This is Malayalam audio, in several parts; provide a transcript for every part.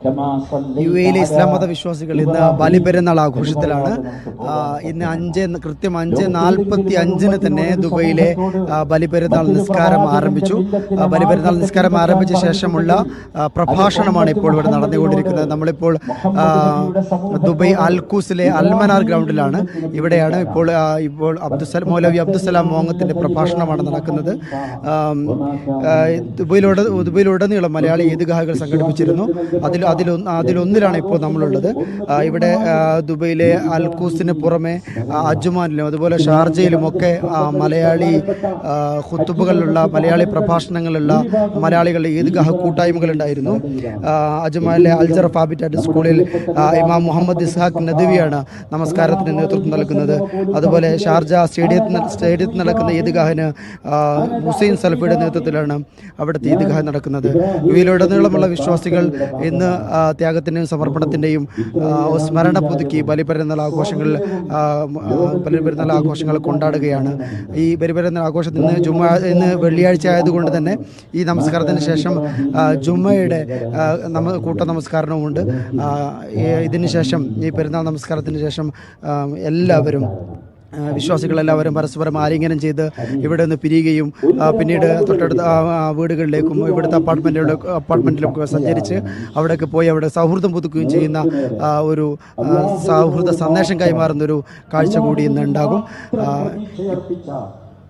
UAE ഇസ്ലാം മത വിശ്വാസികൾ ഇന്ന് ബലിപെരുന്നാൾ ആഘോഷത്തിലാണ്. ഇന്ന് കൃത്യം 5:45 തന്നെ ദുബൈയിലെ ബലിപെരുന്നാൾ നിസ്കാരം ആരംഭിച്ചു. ബലിപെരുന്നാൾ നിസ്കാരം ആരംഭിച്ച ശേഷമുള്ള പ്രഭാഷണമാണ് ഇപ്പോൾ ഇവിടെ നടന്നുകൊണ്ടിരിക്കുന്നത്. നമ്മളിപ്പോൾ ദുബൈ അൽക്കൂസിലെ അൽമനാർ ഗ്രൗണ്ടിലാണ്. ഇവിടെയാണ് ഇപ്പോൾ മൗലവി അബ്ദുസലാം മോങ്ങത്തിന്റെ പ്രഭാഷണമാണ് നടക്കുന്നത്. ദുബൈയിലുടനീളം മലയാളി ഈദ്ഗാഹുകൾ സംഘടിപ്പിച്ചിരുന്നു. അതിലൊന്നിലാണ് ഇപ്പോൾ നമ്മളുള്ളത്. ഇവിടെ ദുബൈയിലെ അൽക്കൂസിന് പുറമെ അജ്മാനിലും അതുപോലെ ഷാർജയിലും ഒക്കെ മലയാളി ഖുത്തുബുകളുള്ള മലയാളി പ്രഭാഷണങ്ങളുള്ള മലയാളികളുടെ ഈദ്ഗാഹ് കൂട്ടായ്മകളുണ്ടായിരുന്നു. അജ്മാനിലെ അൽജറഫ് ഹാബിറ്റാറ്റ് സ്കൂളിൽ ഇമാം മുഹമ്മദ് ഇസ്ഹാഖ് നദ്വിയാണ് നമസ്കാരത്തിന് നേതൃത്വം നൽകുന്നത്. അതുപോലെ ഷാർജ സ്റ്റേഡിയത്തിൽ നടക്കുന്ന ഈദ്ഗാഹിന് ഹുസൈൻ സലഫിയുടെ നേതൃത്വത്തിലാണ് അവിടുത്തെ ഈദ്ഗാഹ് നടക്കുന്നത്. ഇവയിലുടനീളമുള്ള വിശ്വാസികൾ ഇന്ന് ത്യാഗത്തിൻ്റെയും സമർപ്പണത്തിൻ്റെയും സ്മരണ പുതുക്കി ബലിപെരുന്നാൾ ആഘോഷങ്ങൾ കൊണ്ടാടുകയാണ്. ഈ ബലിപെരുന്നാൾ ആഘോഷത്തിൽ ഇന്ന് വെള്ളിയാഴ്ച ആയതുകൊണ്ട് തന്നെ ഈ നമസ്കാരത്തിന് ശേഷം ജുമ്മയുടെ കൂട്ട നമസ്കാരവുമുണ്ട്. ഇതിന് ശേഷം ഈ പെരുന്നാൾ നമസ്കാരത്തിന് ശേഷം എല്ലാവരും വിശ്വാസികളെല്ലാവരും പരസ്പരം ആലിംഗനം ചെയ്ത് ഇവിടെ നിന്ന് പിരിയുകയും പിന്നീട് തൊട്ടടുത്ത വീടുകളിലേക്കും ഇവിടുത്തെ അപ്പാർട്ട്മെൻറ്റിലൊക്കെ സഞ്ചരിച്ച് അവിടെയൊക്കെ പോയി അവിടെ സൗഹൃദം പുതുക്കുകയും ചെയ്യുന്ന ഒരു സൗഹൃദ സന്ദേശം കൈമാറുന്നൊരു കാഴ്ച കൂടി ഇന്ന് ഉണ്ടാകും.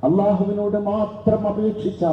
അള്ളാഹുവിനോട് മാത്രം അപേക്ഷിച്ച